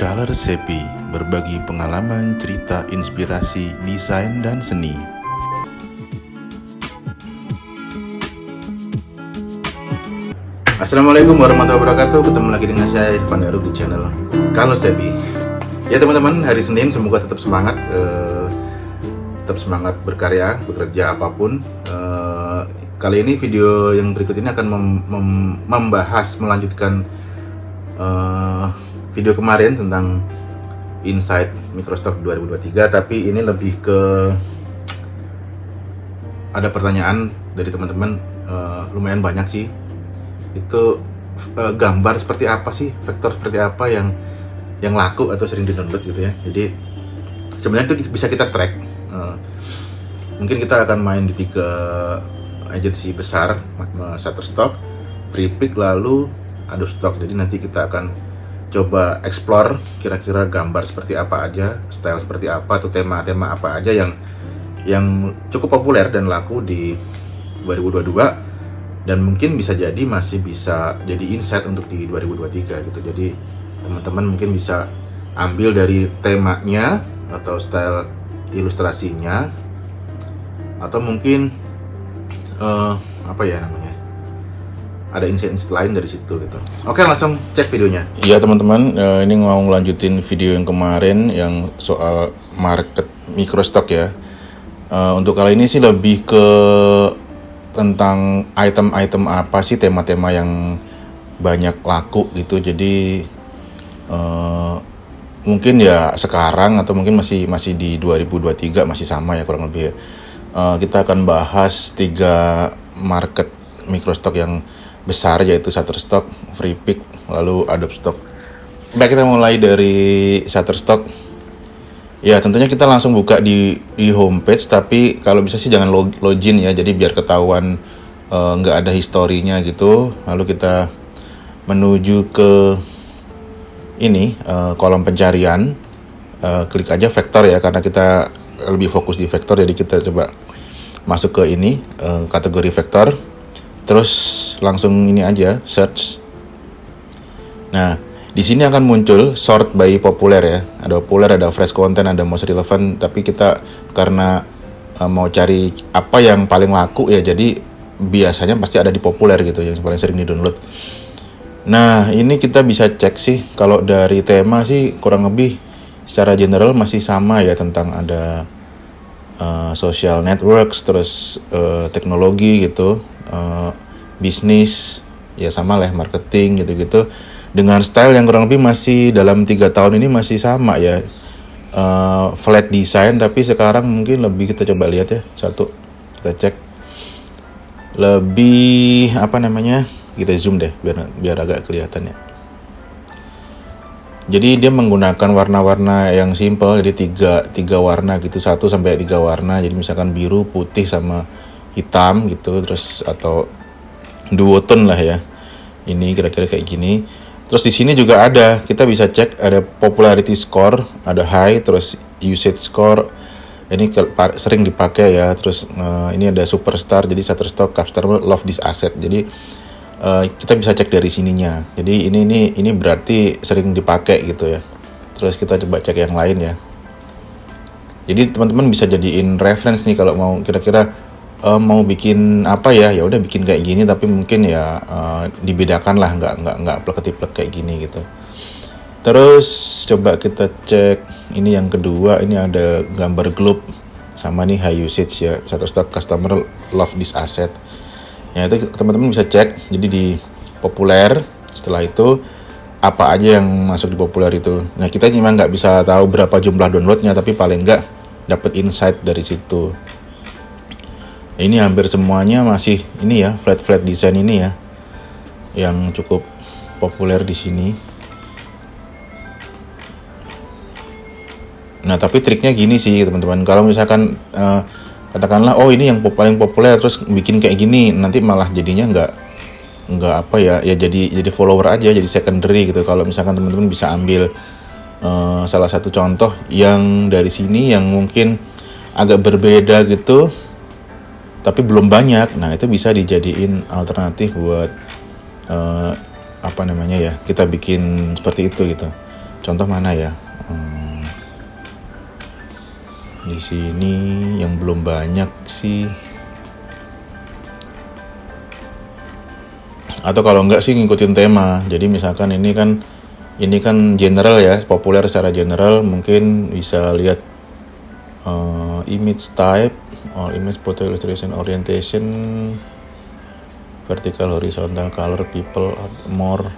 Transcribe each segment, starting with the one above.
Color Sepi, berbagi pengalaman, cerita, inspirasi, desain, dan seni. Assalamualaikum warahmatullahi wabarakatuh. Ketemu lagi dengan saya Irfan Heru di channel Color Sepi. Ya teman-teman, hari Senin semoga tetap semangat, berkarya, bekerja apapun. Kali ini video yang berikut ini akan melanjutkan video kemarin tentang Insight Microstock 2023, tapi ini lebih ke ada pertanyaan dari teman-teman, lumayan banyak sih. Itu gambar seperti apa sih, vektor seperti apa yang laku atau sering di-download gitu ya. Jadi sebenarnya itu bisa kita track. Mungkin kita akan main di 3 agensi besar, Shutterstock, Freepik, lalu Adobe Stock. Jadi nanti kita akan coba explore kira-kira gambar seperti apa aja, style seperti apa, atau tema-tema apa aja yang cukup populer dan laku di 2022, dan mungkin bisa jadi masih bisa jadi insight untuk di 2023 gitu. Jadi teman-teman mungkin bisa ambil dari temanya atau style ilustrasinya, atau mungkin ada insight lain dari situ gitu. Oke, langsung cek videonya. Iya teman-teman, ini mau ngelanjutin video yang kemarin yang soal market microstock ya. Untuk kali ini sih lebih ke tentang item-item apa sih, tema-tema yang banyak laku gitu. Jadi mungkin ya sekarang atau mungkin masih di 2023 masih sama ya kurang lebih ya. Kita akan bahas 3 market microstock yang besar, yaitu Shutterstock, Freepik, lalu Adobe Stock. Baik, kita mulai dari Shutterstock. Ya, tentunya kita langsung buka di homepage, tapi kalau bisa sih jangan login ya, jadi biar ketahuan nggak ada historinya gitu. Lalu kita menuju ke ini, kolom pencarian, klik aja vektor ya, karena kita lebih fokus di vektor, jadi kita coba masuk ke ini, kategori vektor. Terus langsung ini aja search. Nah, di sini akan muncul sort by populer ya. Ada populer, ada fresh content, ada most relevant. Tapi kita karena mau cari apa yang paling laku ya, jadi biasanya pasti ada di populer gitu, yang paling sering di-download. Nah, ini kita bisa cek sih. Kalau dari tema sih kurang lebih secara general masih sama ya, tentang ada social networks, terus teknologi gitu, bisnis ya sama lah, marketing gitu-gitu, dengan style yang kurang lebih masih dalam 3 tahun ini masih sama ya, flat design. Tapi sekarang mungkin lebih, kita coba lihat ya satu, kita cek lebih kita zoom deh biar agak kelihatan ya. Jadi dia menggunakan warna-warna yang simple, jadi tiga warna gitu, 1 sampai 3 warna. Jadi misalkan biru, putih, sama hitam gitu, terus atau duotone lah ya. Ini kira-kira kayak gini. Terus di sini juga ada, kita bisa cek ada popularity score, ada high, terus usage score. Ini sering dipakai ya. Terus ini ada superstar, jadi Shutterstock customer love this asset. Jadi kita bisa cek dari sininya. Jadi ini berarti sering dipakai gitu ya. Terus kita coba cek yang lain ya. Jadi teman-teman bisa jadiin reference nih kalau mau kira-kira mau bikin apa ya udah bikin kayak gini, tapi mungkin ya dibedakan lah, nggak plek-ketiplek kayak gini gitu. Terus coba kita cek ini yang kedua, ini ada gambar globe sama nih high usage ya, Shutterstock customer love this asset. Ya itu teman-teman bisa cek. Jadi di populer, setelah itu apa aja yang masuk di populer itu. Nah, kita memang nggak bisa tahu berapa jumlah downloadnya, tapi paling nggak dapat insight dari situ. Ini hampir semuanya masih ini ya, flat design ini ya, yang cukup populer di sini. Nah, tapi triknya gini sih teman-teman, kalau misalkan katakanlah ini yang paling populer terus bikin kayak gini, nanti malah jadinya nggak apa ya jadi follower aja, jadi secondary gitu. Kalau misalkan teman-teman bisa ambil salah satu contoh yang dari sini yang mungkin agak berbeda gitu tapi belum banyak, nah itu bisa dijadiin alternatif buat kita bikin seperti itu gitu. Contoh mana ya? Di sini yang belum banyak sih. Atau kalau enggak sih ngikutin tema. Jadi misalkan ini kan general ya, populer secara general, mungkin bisa lihat image type, all image photo illustration orientation, vertical horizontal color people more.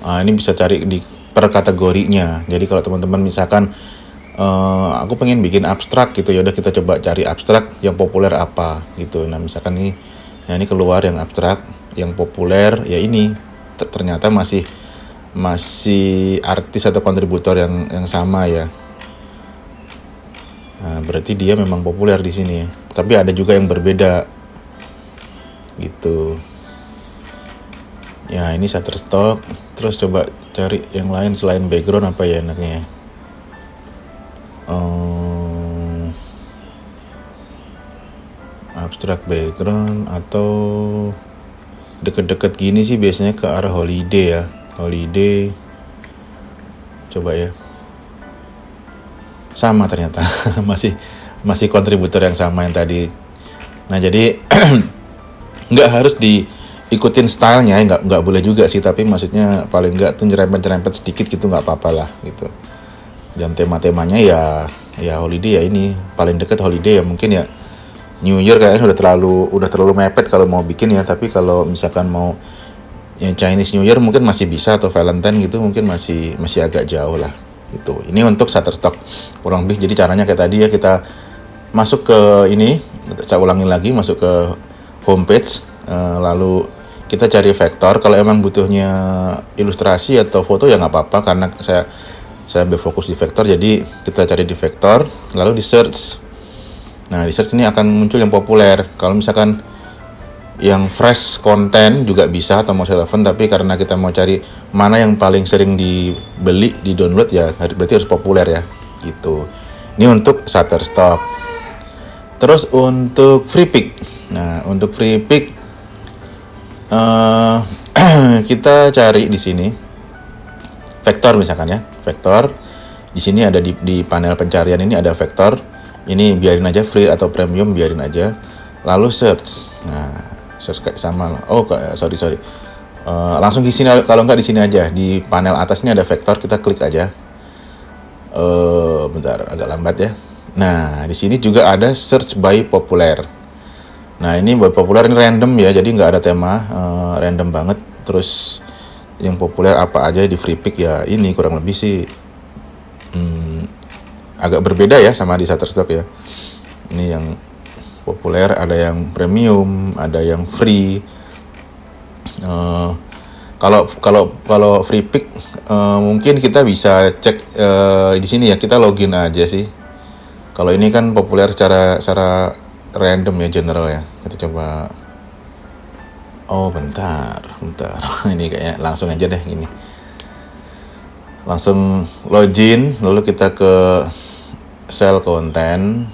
Ini bisa cari di per kategorinya. Jadi kalau teman-teman misalkan aku pengen bikin abstrak gitu, ya udah kita coba cari abstrak yang populer apa gitu. Nah misalkan ini keluar yang abstrak, yang populer ya ini ternyata masih artis atau kontributor yang sama ya. Nah, berarti dia memang populer di sini. Tapi ada juga yang berbeda gitu. Ya ini Shutterstock. Terus coba cari yang lain selain background apa ya enaknya. Abstract background atau deket-deket gini sih biasanya ke arah holiday ya. Holiday. Coba ya. Sama ternyata. masih kontributor yang sama yang tadi. Nah, jadi nggak harus diikutin stylenya, nggak boleh juga sih, tapi maksudnya paling nggak tuh nyerempet sedikit gitu nggak apa-apa lah gitu. Dan tema-temanya ya holiday ya, ini paling deket holiday ya, mungkin ya New Year kayaknya udah terlalu mepet kalau mau bikin ya. Tapi kalau misalkan mau yang Chinese New Year mungkin masih bisa, atau Valentine gitu mungkin masih agak jauh lah gitu. Ini untuk Shutterstock kurang lebih. Jadi caranya kayak tadi ya, kita masuk ke ini, saya ulangi lagi, masuk ke homepage, lalu kita cari vektor. Kalau emang butuhnya ilustrasi atau foto ya nggak apa-apa, karena saya berfokus di vektor, jadi kita cari di vektor lalu di search. Nah, di search ini akan muncul yang populer. Kalau misalkan yang fresh content juga bisa, atau mau relevant, tapi karena kita mau cari mana yang paling sering dibeli, di download ya, berarti harus populer ya, gitu. Ini untuk Shutterstock. Terus untuk FreePic. Nah, untuk FreePic kita cari di sini vektor misalkan ya, vektor. Di sini ada di panel pencarian ini ada vektor. Ini biarin aja, free atau premium biarin aja. Lalu search. Nah, search kayak sama lah. Oh, sorry. Langsung di sini, kalau nggak di sini aja. Di panel atas ini ada vektor, kita klik aja. Bentar, agak lambat ya. Nah, di sini juga ada search by popular. Nah, ini by popular ini random ya, jadi nggak ada tema, random banget. Terus yang populer apa aja di FreePic ya, ini kurang lebih sih agak berbeda ya sama di Shutterstock ya. Ini yang populer, ada yang premium, ada yang free. Kalau FreePic mungkin kita bisa cek di sini ya, kita login aja sih. Kalau ini kan populer secara random ya, general ya. Kita coba. Oh, bentar. Ini kayaknya langsung aja deh gini. Langsung login, lalu kita ke sel konten.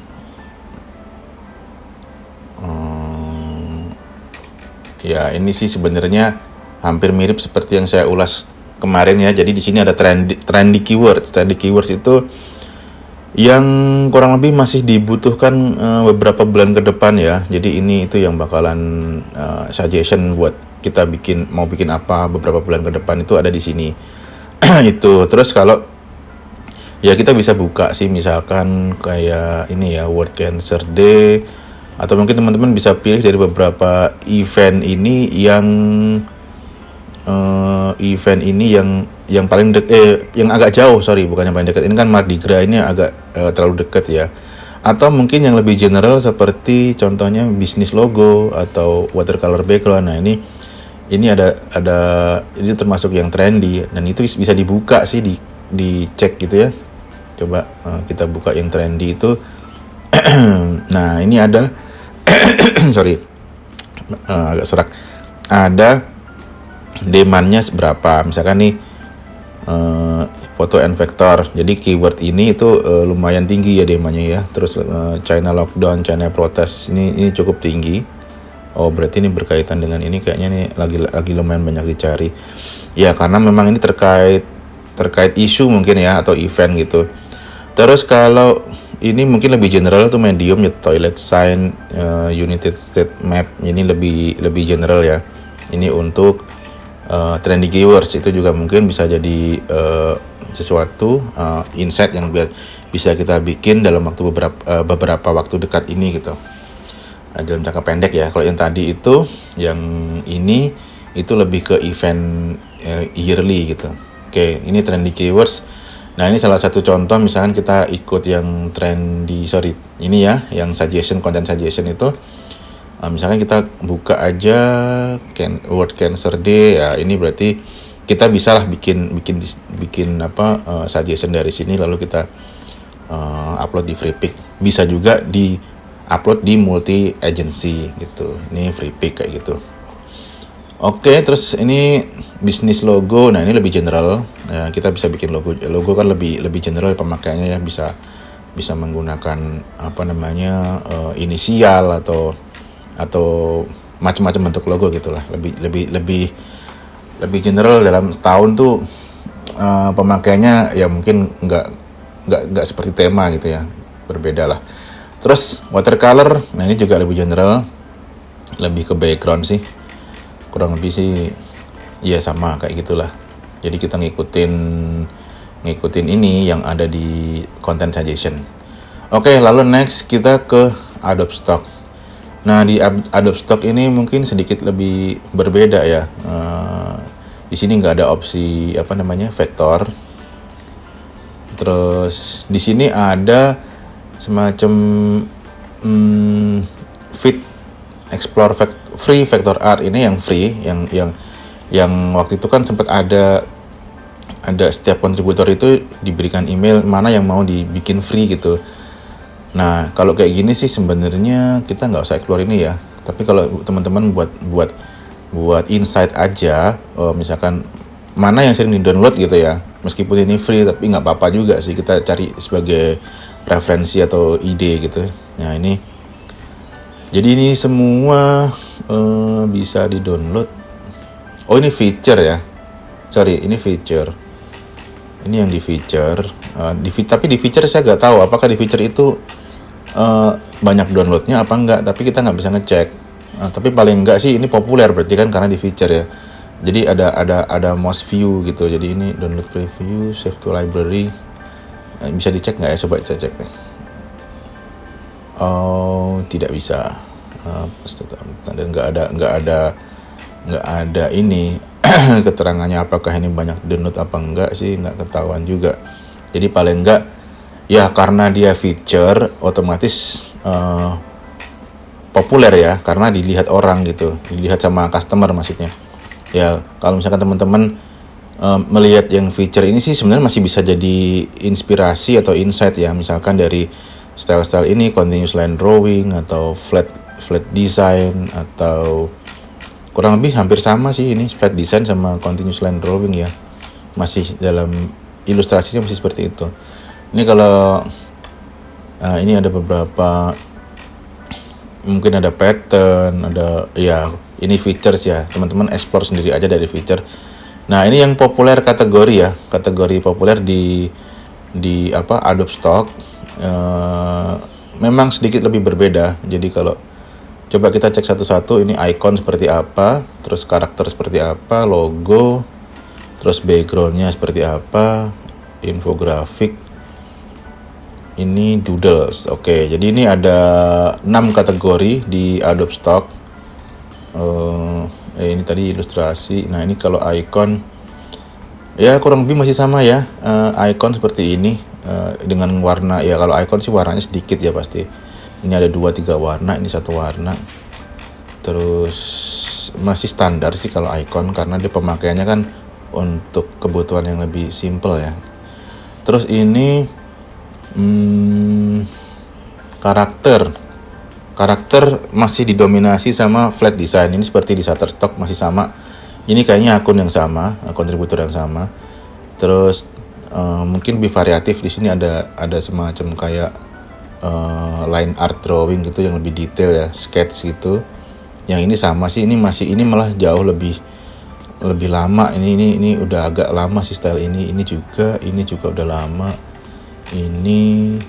Ya, ini sih sebenarnya hampir mirip seperti yang saya ulas kemarin ya. Jadi di sini ada trendy keywords. Trendy keywords itu yang kurang lebih masih dibutuhkan beberapa bulan ke depan ya. Jadi ini itu yang bakalan suggestion buat kita mau bikin apa beberapa bulan ke depan, itu ada di sini. Itu. Terus kalau ya kita bisa buka sih, misalkan kayak ini ya, World Cancer Day, atau mungkin teman-teman bisa pilih dari beberapa event ini yang paling yang agak jauh, bukan yang paling dekat. Ini kan Mardi Gras, ini agak terlalu dekat ya. Atau mungkin yang lebih general seperti contohnya bisnis logo atau watercolor background. Nah, ini ada ini termasuk yang trendy, dan itu bisa dibuka sih, dicek gitu ya. Coba kita buka yang trendy itu. Nah, ini ada agak serak. Ada demand-nya berapa? Misalkan nih foto and vector. Jadi keyword ini itu lumayan tinggi ya demand-nya ya. Terus China lockdown, China protest, ini cukup tinggi. Oh, berarti ini berkaitan dengan ini, kayaknya nih lagi lumayan banyak dicari. Ya, karena memang ini terkait terkait isu mungkin ya, atau event gitu. Terus kalau ini mungkin lebih general tuh medium ya, toilet sign, United States map, ini lebih general ya. Ini untuk trendy keywords, itu juga mungkin bisa jadi sesuatu insight yang bisa kita bikin dalam waktu beberapa waktu dekat ini gitu, dalam jangka pendek ya. Kalau yang tadi itu, yang ini itu lebih ke event yearly gitu. Oke, ini trendy keywords. Nah, ini salah satu contoh, misalkan kita ikut yang ini ya, yang content suggestion itu. Misalkan kita buka aja World Cancer Day, ya ini berarti kita bisa lah bikin suggestion dari sini, lalu kita upload di Freepik. Bisa juga di upload di multi agency gitu. Ini Freepik kayak gitu. Oke, terus ini bisnis logo. Nah, ini lebih general. Kita bisa bikin logo kan lebih general pemakaiannya ya, bisa menggunakan inisial atau macam-macam bentuk logo gitulah. Lebih general. Dalam setahun tuh pemakaiannya ya mungkin nggak seperti tema gitu ya, berbeda lah. Terus watercolor, nah ini juga lebih general, lebih ke background sih, kurang lebih sih ya sama kayak gitulah. Jadi kita ngikutin ini yang ada di content suggestion. Oke, lalu next kita ke Adobe Stock. Nah, di Adobe Stock ini mungkin sedikit lebih berbeda ya. Di sini nggak ada opsi vektor. Terus di sini ada semacam fit explore free vector art. Ini yang free, yang waktu itu kan sempat ada setiap kontributor itu diberikan email mana yang mau dibikin free gitu. Nah, kalau kayak gini sih sebenarnya kita nggak usah explore ini ya. Tapi kalau teman-teman buat insight aja, misalkan mana yang sering di-download gitu ya, meskipun ini free tapi nggak apa-apa juga sih, kita cari sebagai referensi atau ide gitu. Nah, jadi ini semua bisa di-download. Oh, ini feature ya. Sorry, ini feature. Ini yang di feature. Tapi di feature saya nggak tahu apakah di feature itu banyak downloadnya apa enggak. Tapi kita nggak bisa ngecek. Tapi paling enggak sih ini populer berarti kan, karena di feature ya. Jadi ada most view gitu. Jadi ini download preview, save to library. Bisa dicek nggak ya? Coba kita cek deh. Oh, tidak bisa. Dan nggak ada ini keterangannya apakah ini banyak download apa enggak sih, nggak ketahuan juga. Jadi paling enggak ya, karena dia feature otomatis populer ya, karena dilihat orang gitu, dilihat sama customer maksudnya. Ya, kalau misalkan teman-teman melihat yang feature ini sih sebenarnya masih bisa jadi inspirasi atau insight ya, misalkan dari style-style ini, continuous line drawing atau flat design, atau kurang lebih hampir sama sih, ini flat design sama continuous line drawing ya, masih dalam ilustrasinya masih seperti itu. Ini kalau ini ada beberapa, mungkin ada pattern, ada ya, ini features ya, teman-teman explore sendiri aja dari feature. Nah, ini yang populer kategori ya, kategori populer di Adobe Stock memang sedikit lebih berbeda. Jadi kalau coba kita cek satu-satu, ini icon seperti apa, terus karakter seperti apa, logo, terus backgroundnya seperti apa, infografik, ini doodles. Oke, jadi ini ada 6 kategori di Adobe Stock. Ini tadi ilustrasi. Nah, ini kalau icon ya kurang lebih masih sama ya, icon seperti ini dengan warna ya. Kalau icon sih warnanya sedikit ya pasti. Ini ada 2-3 warna, ini 1 warna. Terus masih standar sih kalau icon, karena dia pemakaiannya kan untuk kebutuhan yang lebih simple ya. Terus ini karakter masih didominasi sama flat design. Ini seperti di Shutterstock masih sama. Ini kayaknya akun yang sama, kontributor yang sama. Terus mungkin lebih variatif di sini, ada semacam kayak line art drawing gitu yang lebih detail ya, sketch gitu. Yang ini sama sih, ini malah jauh lebih lebih lama. Ini udah agak lama sih style ini juga udah lama. Ini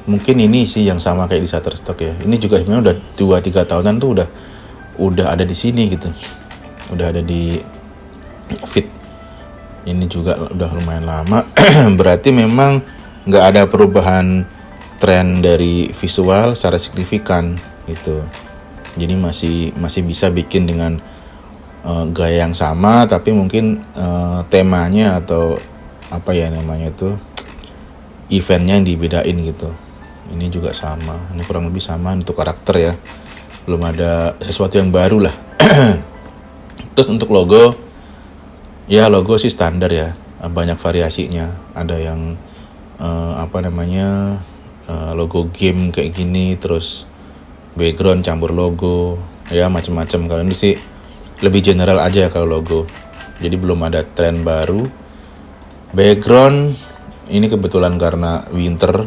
mungkin ini sih yang sama kayak di Shutterstock ya. Ini juga sebenarnya udah 2-3 tahunan tuh udah ada di sini gitu. Udah ada di feed. Ini juga udah lumayan lama. Berarti memang nggak ada perubahan tren dari visual secara signifikan gitu. Jadi masih bisa bikin dengan gaya yang sama, tapi mungkin temanya atau apa ya namanya itu, eventnya yang dibedain gitu. Ini juga sama, ini kurang lebih sama untuk karakter ya, belum ada sesuatu yang baru lah. Terus untuk logo, ya logo sih standar ya, banyak variasinya. Ada yang logo game kayak gini, terus background campur logo, ya macam-macam. Kalau ini sih lebih general aja ya kalau logo, jadi belum ada tren baru. Background ini kebetulan karena winter,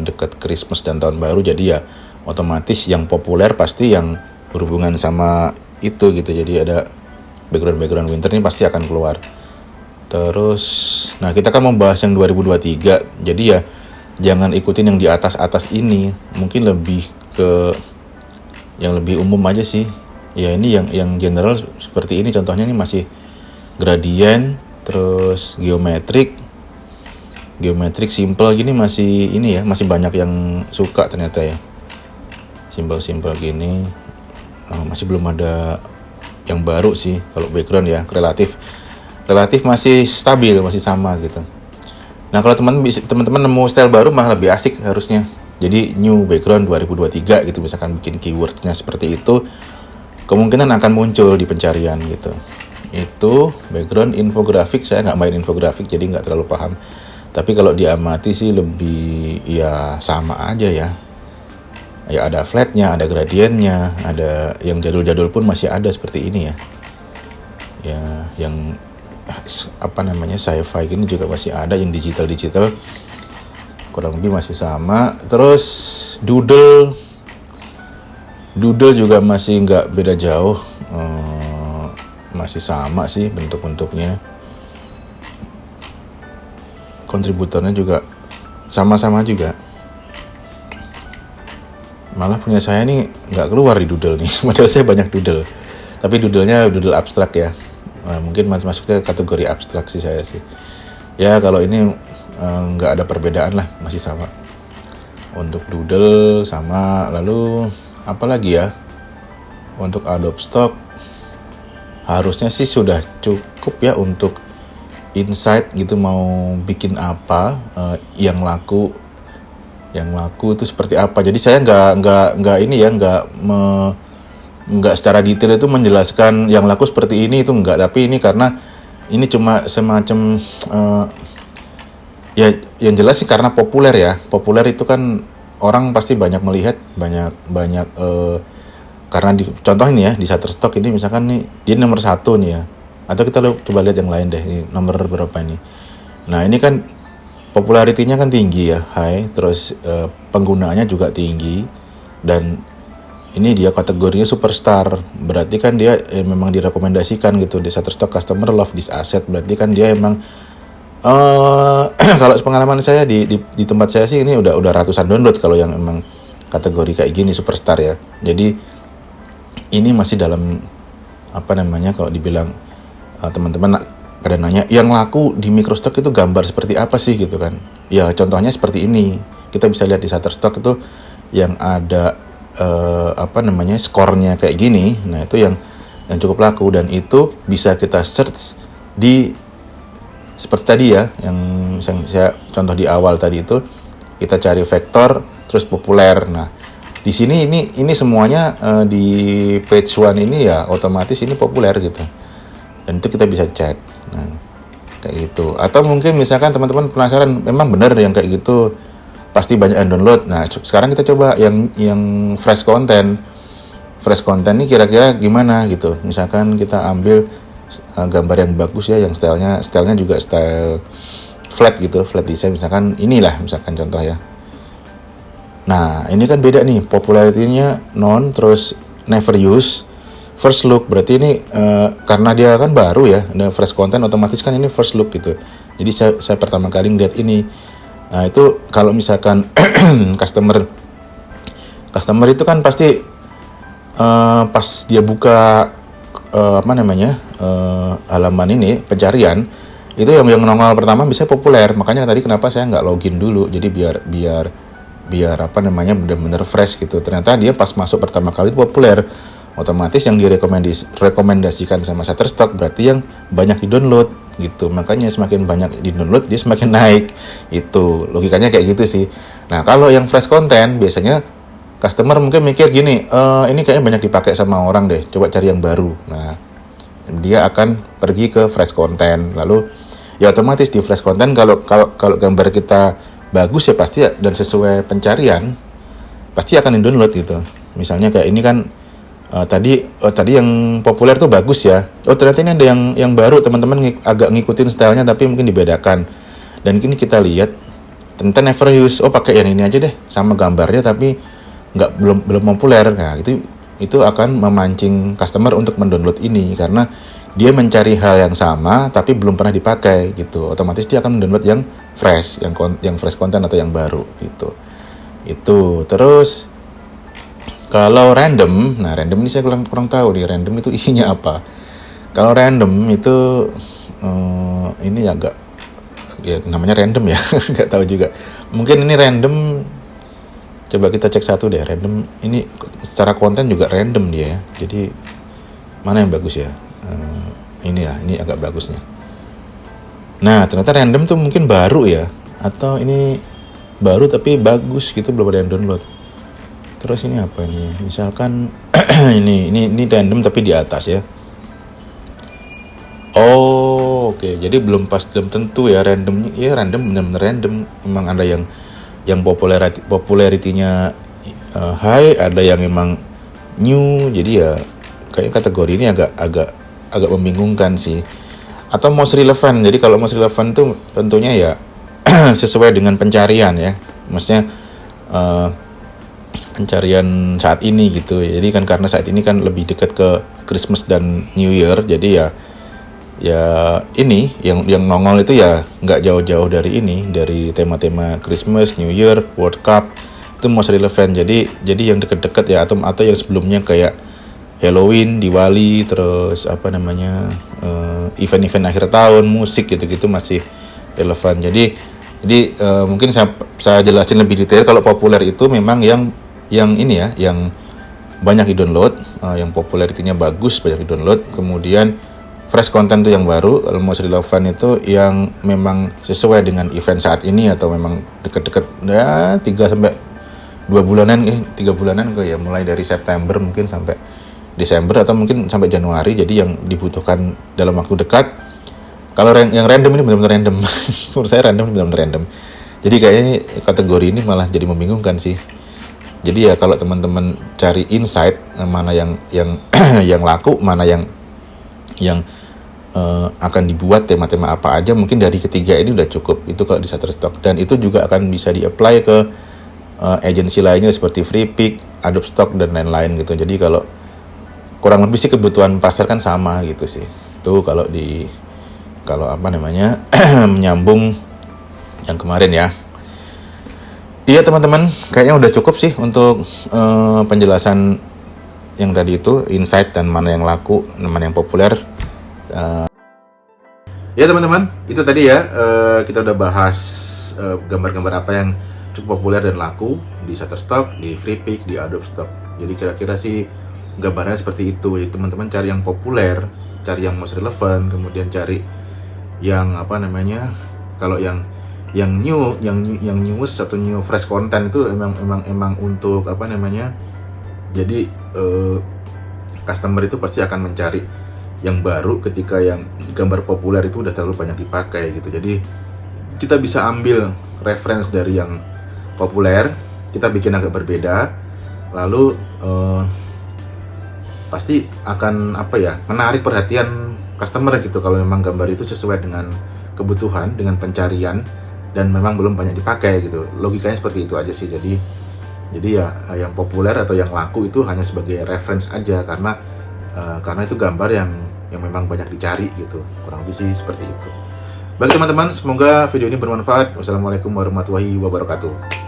dekat Christmas dan tahun baru, jadi ya otomatis yang populer pasti yang berhubungan sama itu gitu. Jadi ada background winter ini pasti akan keluar. Terus, nah kita kan membahas yang 2023, jadi ya jangan ikutin yang di atas ini, mungkin lebih ke yang lebih umum aja sih. Ya ini yang general seperti ini, contohnya ini masih gradient, terus geometrik simple gini, masih ini ya, masih banyak yang suka ternyata ya. Simple gini, masih belum ada yang baru sih. Kalau background ya relatif masih stabil, masih sama gitu. Nah kalau teman-teman nemu style baru malah lebih asik harusnya. Jadi new background 2023 gitu, misalkan bikin keywordnya seperti itu, kemungkinan akan muncul di pencarian gitu. Itu background infografik, saya nggak main infografik jadi nggak terlalu paham. Tapi kalau diamati sih lebih ya sama aja ya. Ya ada flatnya, ada gradiennya, ada yang jadul-jadul pun masih ada seperti ini ya. Ya yang sci-fi gini juga masih ada, yang digital kurang lebih masih sama. Terus doodle juga masih nggak beda jauh, masih sama sih bentuk-bentuknya. Kontributornya juga sama-sama juga. Malah punya saya nih nggak keluar di doodle nih, padahal saya banyak doodle, tapi doodle-nya doodle abstrak ya. Nah, mungkin masuknya kategori abstrak sih saya sih. Ya kalau ini nggak ada perbedaan lah, masih sama. Untuk doodle sama. Lalu apa lagi ya? Untuk Adobe Stock harusnya sih sudah cukup ya untuk insight gitu, mau bikin apa, yang laku itu seperti apa. Jadi saya nggak ini ya, nggak secara detail itu menjelaskan yang laku seperti ini itu enggak, tapi ini karena ini cuma semacam ya yang jelas sih karena populer ya. Populer itu kan orang pasti banyak melihat, banyak karena contoh ini ya di Shutterstock ini misalkan nih dia nomor 1 nih ya. Atau kita coba lihat yang lain deh, ini nomor berapa ini. Nah ini kan popularitinya kan tinggi ya, high, terus penggunaannya juga tinggi, dan ini dia kategorinya superstar. Berarti kan dia memang direkomendasikan gitu di Shutterstock, customer love this asset. Berarti kan dia emang kalau pengalaman saya di tempat saya sih ini udah ratusan download kalau yang emang kategori kayak gini superstar ya. Jadi ini masih dalam kalau dibilang teman-teman pada nanya yang laku di Microstock itu gambar seperti apa sih gitu kan. Ya contohnya seperti ini. Kita bisa lihat di Shutterstock itu yang ada skornya kayak gini. Nah itu yang cukup laku, dan itu bisa kita search di seperti tadi ya, yang saya contoh di awal tadi itu, kita cari vektor terus populer. Nah di sini ini semuanya di page 1 ini ya otomatis ini populer gitu, dan itu kita bisa cek. Nah kayak gitu. Atau mungkin misalkan teman-teman penasaran, memang benar yang kayak gitu pasti banyak yang download. Nah sekarang kita coba yang fresh content ini kira-kira gimana gitu. Misalkan kita ambil gambar yang bagus ya, yang stylenya juga style flat gitu, flat design misalkan inilah, misalkan contoh ya. Nah ini kan beda nih, popularitinya terus never use, first look. Berarti ini karena dia kan baru ya, ada fresh content, otomatis kan ini first look gitu. Jadi saya pertama kali ngeliat ini. Nah itu kalau misalkan customer itu kan pasti pas dia buka halaman ini pencarian, itu yang nongol pertama bisa populer. Makanya tadi kenapa saya nggak login dulu, jadi biar benar-benar fresh gitu. Ternyata dia pas masuk pertama kali itu populer, otomatis yang direkomendasikan sama Shutterstock berarti yang banyak di download gitu. Makanya semakin banyak di download dia semakin naik. Itu logikanya kayak gitu sih. Nah kalau yang fresh content biasanya customer mungkin mikir gini, ini kayaknya banyak dipakai sama orang deh, coba cari yang baru. Nah dia akan pergi ke fresh content, lalu ya otomatis di fresh content kalau gambar kita bagus ya pasti ya, dan sesuai pencarian pasti akan di download gitu. Misalnya kayak ini kan tadi yang populer tuh bagus ya. Oh ternyata ini ada yang baru, teman-teman agak ngikutin stylenya tapi mungkin dibedakan. Dan kini kita lihat ternyata never use. Oh pakai yang ini aja deh, sama gambarnya tapi belum populer. Nah itu akan memancing customer untuk mendownload ini karena dia mencari hal yang sama tapi belum pernah dipakai gitu. Otomatis dia akan mendownload yang fresh, yang fresh content atau yang baru gitu. Itu terus kalau random, nah random ini saya kurang tahu nih, random itu isinya apa. Kalau random itu ini agak ya namanya random ya, nggak tahu juga. Mungkin ini random, coba kita cek satu deh. Random ini secara konten juga random dia ya. Jadi mana yang bagus ya? Ini ya, ini agak bagusnya. Nah ternyata random tuh mungkin baru ya, atau ini baru tapi bagus gitu, belum ada yang download. Terus ini apa nih? Misalkan ini random tapi di atas ya. Oh, oke. Jadi belum tentu ya randomnya. Ya random, benar-benar random. Memang ada yang popularity-nya high, ada yang emang new. Jadi ya kayak kategori ini agak membingungkan sih. Atau most relevant. Jadi kalau most relevant tuh tentunya ya sesuai dengan pencarian ya. Maksudnya pencarian saat ini gitu. Jadi kan karena saat ini kan lebih dekat ke Christmas dan New Year, jadi ya ini yang nongol itu ya nggak jauh-jauh dari tema-tema Christmas, New Year, World Cup itu most relevant. Jadi yang dekat-dekat ya atau yang sebelumnya kayak Halloween, Diwali, terus event-event akhir tahun, musik gitu-gitu masih relevan. Jadi mungkin saya jelasin lebih detail. Kalau populer itu memang yang ini ya, yang banyak di-download, yang popularitinya bagus, banyak di-download, kemudian fresh content itu yang baru. Kalau most relevant itu yang memang sesuai dengan event saat ini atau memang dekat-dekat ya 3 bulanan ya, mulai dari September mungkin sampai Desember atau mungkin sampai Januari, jadi yang dibutuhkan dalam waktu dekat. Kalau yang random ini benar-benar random. Menurut saya benar-benar random. Jadi kayaknya kategori ini malah jadi membingungkan sih. Jadi ya kalau teman-teman cari insight mana yang yang laku, mana yang akan dibuat tema-tema apa aja, mungkin dari ketiga ini udah cukup. Itu kalau di Shutterstock, dan itu juga akan bisa di-apply ke agensi lainnya seperti Freepik, Adobe Stock dan lain-lain gitu. Jadi kalau kurang lebih sih kebutuhan pasar kan sama gitu sih. Itu kalau menyambung yang kemarin ya. Iya teman-teman, kayaknya udah cukup sih untuk penjelasan yang tadi itu, insight dan mana yang laku, mana yang populer. Ya teman-teman, itu tadi ya, kita udah bahas gambar-gambar apa yang cukup populer dan laku di Shutterstock, di Freepik, di Adobe Stock. Jadi kira-kira sih gambarnya seperti itu. Jadi teman-teman cari yang populer, cari yang most relevant, kemudian cari yang kalau yang news atau new fresh content itu emang untuk jadi customer itu pasti akan mencari yang baru ketika yang gambar populer itu udah terlalu banyak dipakai gitu. Jadi kita bisa ambil reference dari yang populer, kita bikin agak berbeda, lalu pasti akan menarik perhatian customer gitu kalau memang gambar itu sesuai dengan kebutuhan, dengan pencarian, dan memang belum banyak dipakai gitu. Logikanya seperti itu aja sih. Jadi ya yang populer atau yang laku itu hanya sebagai reference aja, karena karena itu gambar yang memang banyak dicari gitu, kurang lebih sih seperti itu. Bagi teman-teman, semoga video ini bermanfaat. Wassalamualaikum warahmatullahi wabarakatuh.